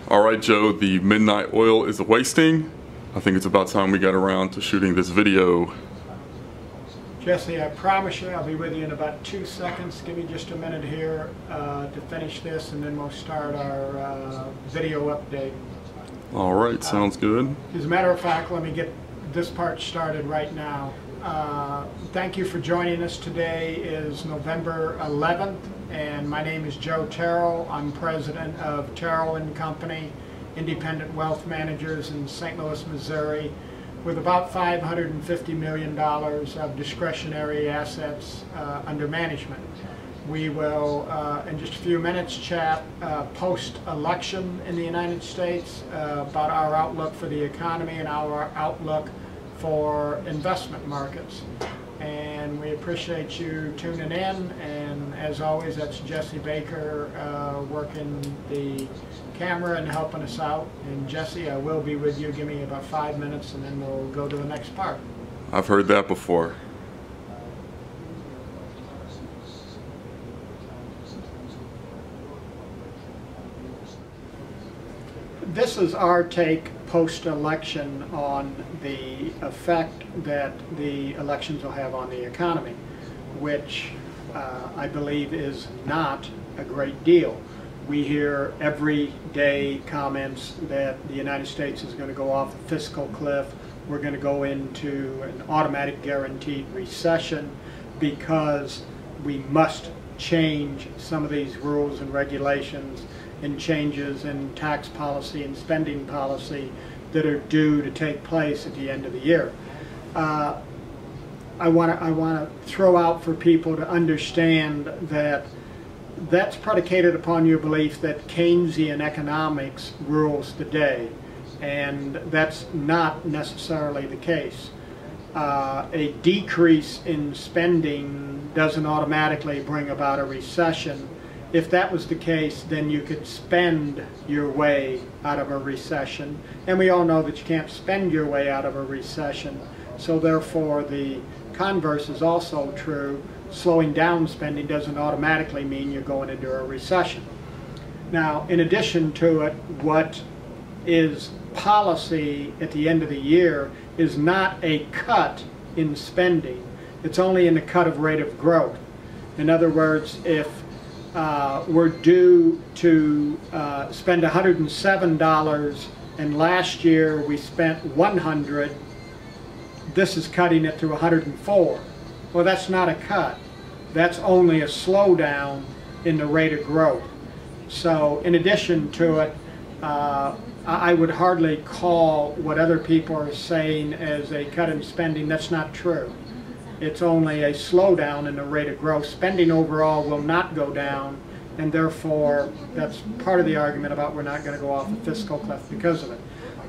All right, Joe, the midnight oil is wasting. I think it's about time we got around to shooting this video. Jesse, I promise you I'll be with you in about 2 seconds. Give me just a minute here to finish this, and then we'll start our video update. All right, sounds good. As a matter of fact, let me get this part started right now. Thank you for joining us. Today is November 11th, and my name is Joe Terril. I'm president of Terril & Company, independent wealth managers in St. Louis, Missouri, with about $550 million of discretionary assets under management. We will, in just a few minutes, chat post-election in the United States about our outlook for the economy and our outlook for investment markets. And we appreciate you tuning in, and as always, that's Jesse Baker working the camera and helping us out. And Jesse, I will be with you. Give me about 5 minutes and then we'll go to the next part. I've heard that before. This is our take post-election on the effect that the elections will have on the economy, which I believe is not a great deal. We hear every day comments that the United States is going to go off a fiscal cliff. We're going to go into an automatic guaranteed recession because we must change some of these rules and regulations and changes in tax policy and spending policy that are due to take place at the end of the year. I want to throw out for people to understand that that's predicated upon your belief that Keynesian economics rules the day, and that's not necessarily the case. A decrease in spending doesn't automatically bring about a recession. If that was the case, then you could spend your way out of a recession, and we all know that you can't spend your way out of a recession, so therefore the converse is also true. Slowing down spending doesn't automatically mean you're going into a recession. Now, in addition to it, what is policy at the end of the year is not a cut in spending. It's only in the cut of rate of growth. In other words, if we're due to spend $107 and last year we spent $100, this is cutting it to $104. Well, that's not a cut. That's only a slowdown in the rate of growth. So in addition to it, I would hardly call what other people are saying as a cut in spending. That's not true. It's only a slowdown in the rate of growth. Spending overall will not go down, and therefore that's part of the argument about we're not going to go off a fiscal cliff because of it.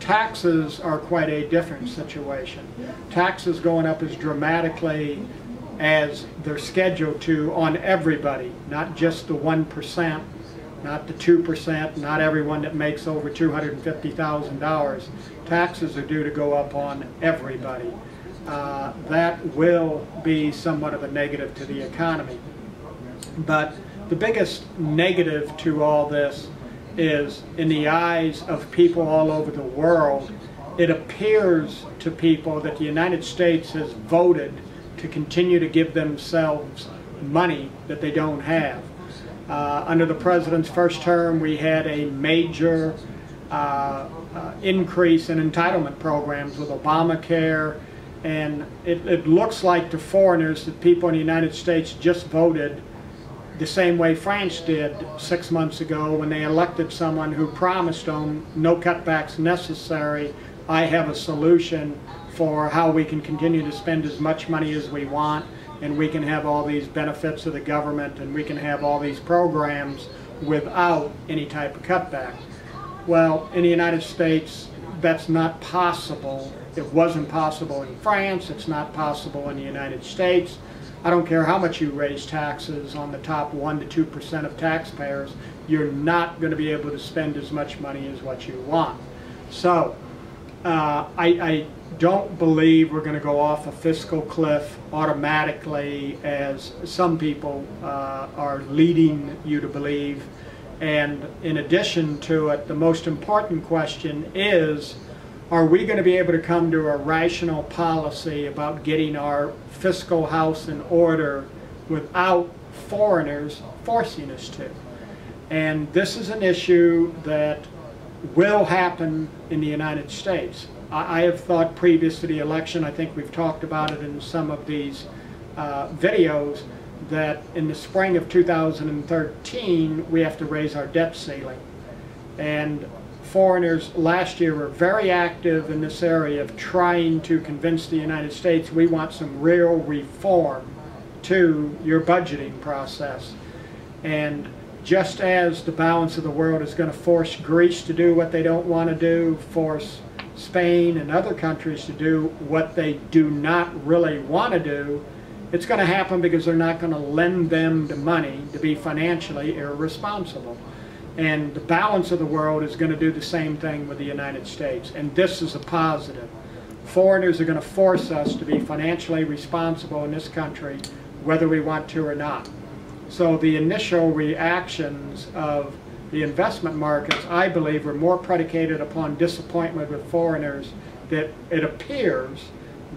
Taxes are quite a different situation. Taxes going up as dramatically as they're scheduled to on everybody, not just the 1%, not the 2%, not everyone that makes over $250,000. Taxes are due to go up on everybody. That will be somewhat of a negative to the economy. But the biggest negative to all this is, in the eyes of people all over the world, it appears to people that the United States has voted to continue to give themselves money that they don't have. Under the president's first term, we had a major increase in entitlement programs with Obamacare, and it looks like to foreigners that people in the United States just voted the same way France did 6 months ago when they elected someone who promised them no cutbacks necessary. I have a solution for how we can continue to spend as much money as we want, and we can have all these benefits of the government, and we can have all these programs without any type of cutback. Well, in the United States, that's not possible. It wasn't possible in France. It's not possible in the United States. I don't care how much you raise taxes on the top 1 to 2% of taxpayers, you're not going to be able to spend as much money as what you want. So I don't believe we're going to go off a fiscal cliff automatically, as some people are leading you to believe. And in addition to it, the most important question is, are we going to be able to come to a rational policy about getting our fiscal house in order without foreigners forcing us to? And this is an issue that will happen in the United States. I have thought previous to the election, I think we've talked about it in some of these videos, that in the spring of 2013 we have to raise our debt ceiling. And foreigners last year were very active in this area of trying to convince the United States we want some real reform to your budgeting process. And just as the balance of the world is going to force Greece to do what they don't want to do, force Spain and other countries to do what they do not really want to do, it's going to happen because they're not going to lend them the money to be financially irresponsible. And the balance of the world is going to do the same thing with the United States. And this is a positive. Foreigners are going to force us to be financially responsible in this country, whether we want to or not. So the initial reactions of the investment markets, I believe, were more predicated upon disappointment with foreigners, that it appears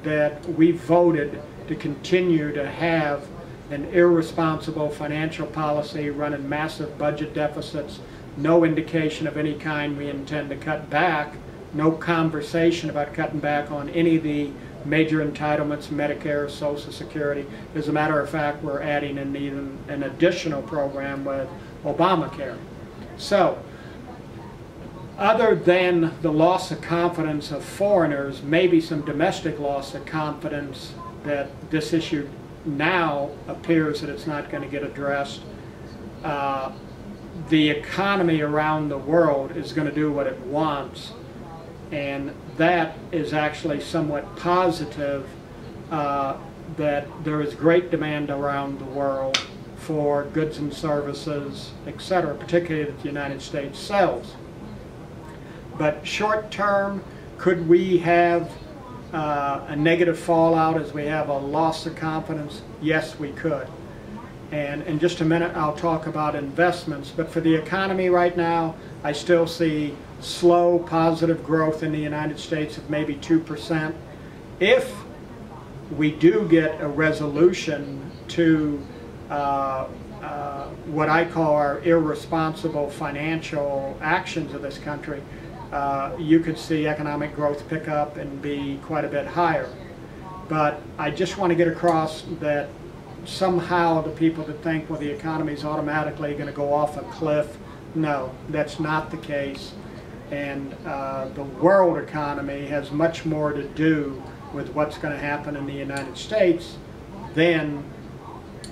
that we voted to continue to have an irresponsible financial policy, running massive budget deficits, no indication of any kind we intend to cut back, no conversation about cutting back on any of the major entitlements, Medicare, Social Security. As a matter of fact, we're adding in even an additional program with Obamacare. So, other than the loss of confidence of foreigners, maybe some domestic loss of confidence that this issue now appears that it's not going to get addressed, the economy around the world is going to do what it wants, and that is actually somewhat positive, that there is great demand around the world for goods and services, etc., particularly that the United States sells. But short term, could we have a negative fallout as we have a loss of confidence? Yes, we could. And in just a minute I'll talk about investments. But for the economy right now, I still see slow positive growth in the United States of maybe 2%. If we do get a resolution to what I call our irresponsible financial actions of this country, you could see economic growth pick up and be quite a bit higher. But I just want to get across that somehow the people that think, well, the economy is automatically going to go off a cliff, no, that's not the case. And the world economy has much more to do with what's going to happen in the United States than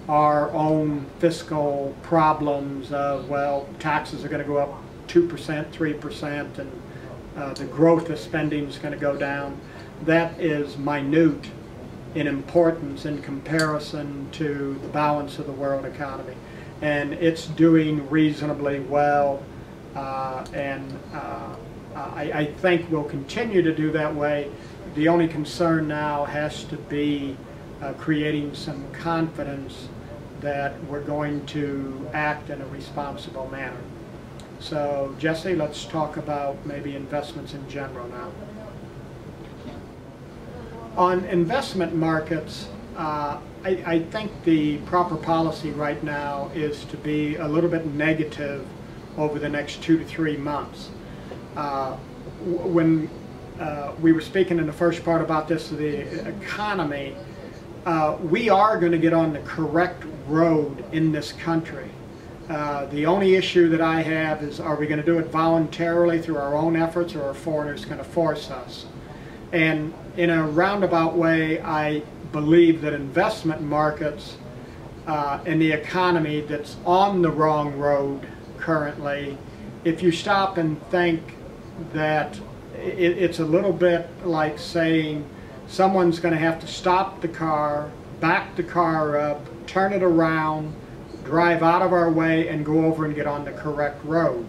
our own fiscal problems of, well, taxes are going to go up 2%, 3%, and the growth of spending is going to go down. That is minute in importance in comparison to the balance of the world economy. And it's doing reasonably well, and I think we'll continue to do that way. The only concern now has to be creating some confidence that we're going to act in a responsible manner. So, Jesse, let's talk about maybe investments in general now. On investment markets, I think the proper policy right now is to be a little bit negative over the next 2 to 3 months. When we were speaking in the first part about this, the economy, we are going to get on the correct road in this country. The only issue that I have is, are we going to do it voluntarily through our own efforts, or are foreigners going to force us? And in a roundabout way, I believe that investment markets and the economy that's on the wrong road currently, if you stop and think that it's a little bit like saying someone's going to have to stop the car, back the car up, turn it around, drive out of our way, and go over and get on the correct road.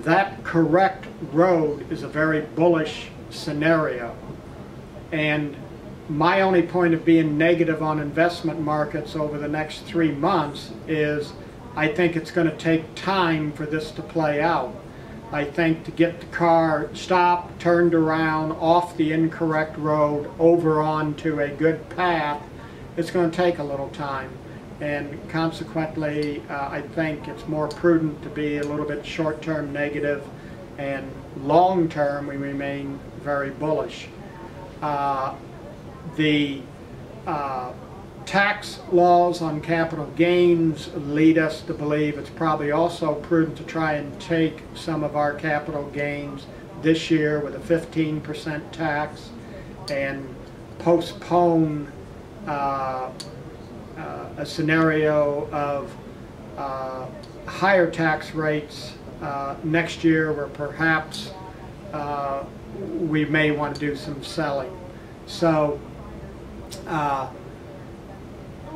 That correct road is a very bullish scenario. And my only point of being negative on investment markets over the next 3 months is I think it's going to take time for this to play out. I think to get the car stopped, turned around, off the incorrect road, over onto a good path, it's going to take a little time. And consequently, I think it's more prudent to be a little bit short-term negative, and long-term we remain very bullish. The tax laws on capital gains lead us to believe it's probably also prudent to try and take some of our capital gains this year with a 15% tax and postpone a scenario of higher tax rates next year, where perhaps we may want to do some selling. So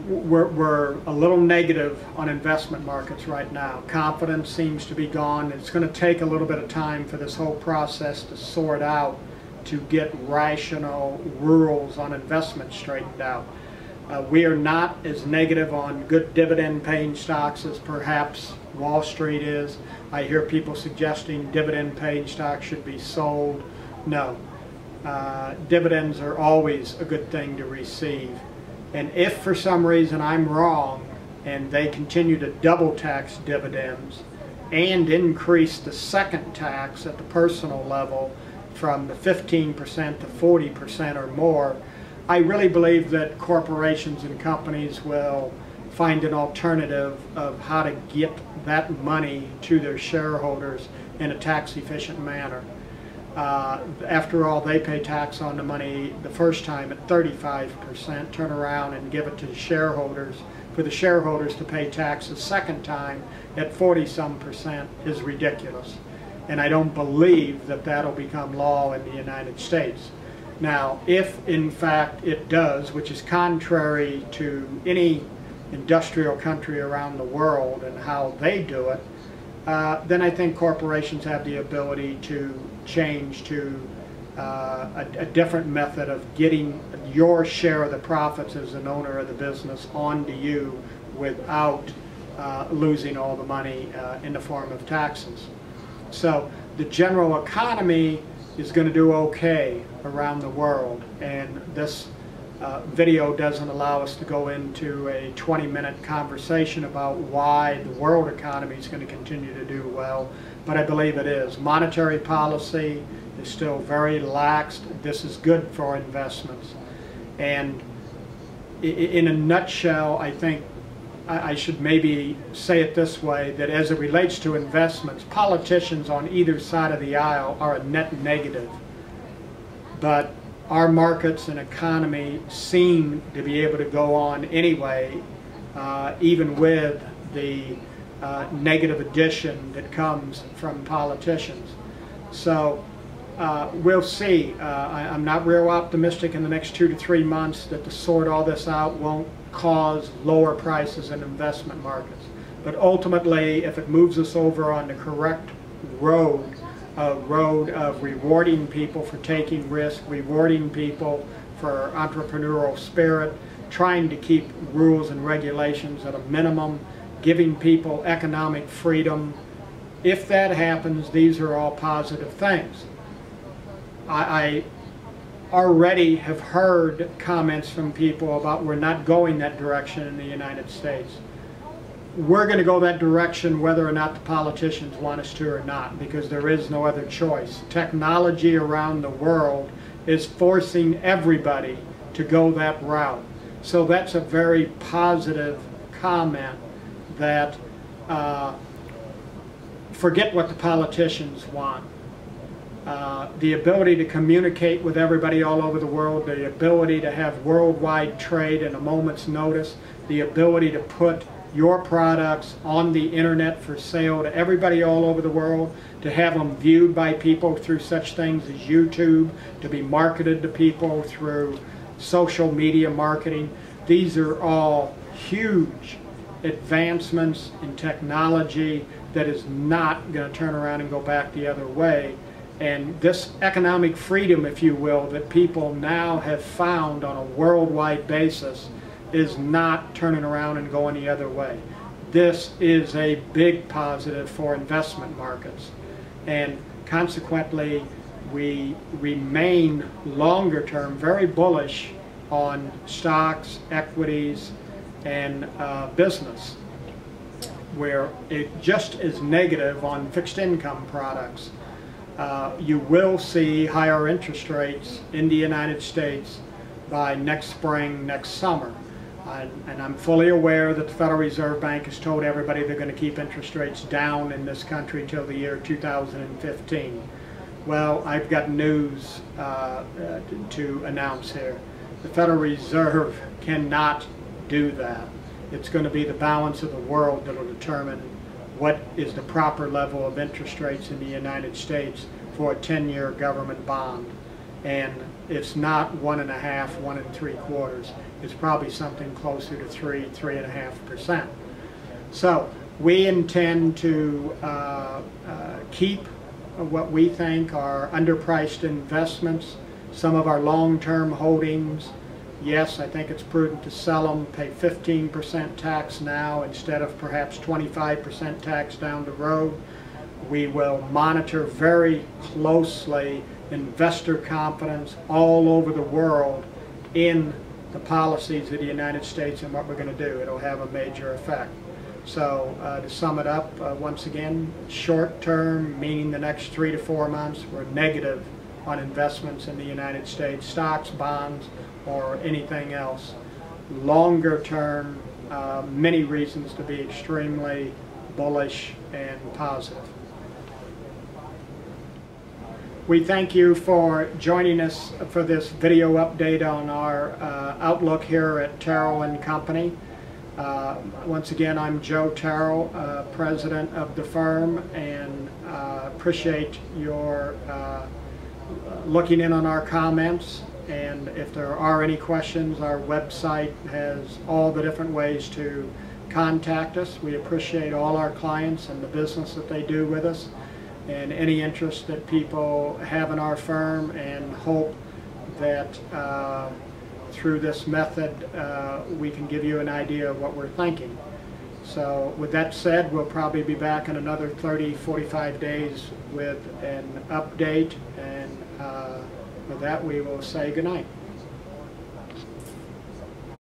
we're a little negative on investment markets right now. Confidence seems to be gone. It's going to take a little bit of time for this whole process to sort out, to get rational rules on investment straightened out. We are not as negative on good dividend-paying stocks as perhaps Wall Street is. I hear people suggesting dividend-paying stocks should be sold. No. Dividends are always a good thing to receive. And if for some reason I'm wrong and they continue to double tax dividends and increase the second tax at the personal level from the 15% to 40% or more, I really believe that corporations and companies will find an alternative of how to get that money to their shareholders in a tax-efficient manner. After all, they pay tax on the money the first time at 35%, turn around and give it to the shareholders. For the shareholders to pay tax the second time at 40-some% is ridiculous. And I don't believe that that'll become law in the United States. Now, if in fact it does, which is contrary to any industrial country around the world and how they do it, then I think corporations have the ability to change to a different method of getting your share of the profits as an owner of the business onto you without losing all the money in the form of taxes. So the general economy is going to do okay around the world, and this video doesn't allow us to go into a 20-minute conversation about why the world economy is going to continue to do well, but I believe it is. Monetary policy is still very lax. This is good for investments. And in a nutshell, I think I should maybe say it this way, that as it relates to investments, politicians on either side of the aisle are a net negative. But our markets and economy seem to be able to go on anyway, even with the negative addition that comes from politicians. So we'll see. I'm not real optimistic in the next 2 to 3 months that to sort all this out won't cause lower prices in investment markets. But ultimately, if it moves us over on the correct road, a road of rewarding people for taking risk, rewarding people for entrepreneurial spirit, trying to keep rules and regulations at a minimum, giving people economic freedom, if that happens, these are all positive things. I already have heard comments from people about we're not going that direction in the United States. We're going to go that direction whether or not the politicians want us to or not, because there is no other choice. Technology around the world is forcing everybody to go that route. So that's a very positive comment, that forget what the politicians want. The ability to communicate with everybody all over the world, the ability to have worldwide trade in a moment's notice, the ability to put your products on the internet for sale to everybody all over the world, to have them viewed by people through such things as YouTube, to be marketed to people through social media marketing. These are all huge advancements in technology that is not going to turn around and go back the other way. And this economic freedom, if you will, that people now have found on a worldwide basis is not turning around and going the other way. this is a big positive for investment markets, and consequently we remain longer term very bullish on stocks, equities, and business, where it just is negative on fixed income products. You will see higher interest rates in the United States by next spring, next summer. And I'm fully aware that the Federal Reserve Bank has told everybody they're going to keep interest rates down in this country till the year 2015. Well, I've got news to announce here. The Federal Reserve cannot do that. It's going to be the balance of the world that will determine what is the proper level of interest rates in the United States for a 10-year government bond. And it's not 1.5, 1 3/4. It's probably something closer to 3.5%. So we intend to keep what we think are underpriced investments, some of our long-term holdings. Yes, I think it's prudent to sell them, pay 15% tax now instead of perhaps 25% tax down the road. We will monitor very closely investor confidence all over the world in the policies of the United States and what we're going to do. It'll have a major effect. So to sum it up, once again, short term, meaning the next 3 to 4 months, we're negative on investments in the United States, stocks, bonds, or anything else. Longer term, many reasons to be extremely bullish and positive. We thank you for joining us for this video update on our outlook here at Terril and Company. Once again, I'm Joe Terril, president of the firm, and appreciate your looking in on our comments. And if there are any questions, our website has all the different ways to contact us. We appreciate all our clients and the business that they do with us, and any interest that people have in our firm, and hope that through this method we can give you an idea of what we're thinking. So with that said, we'll probably be back in another 30-45 days with an update, and with that we will say good night.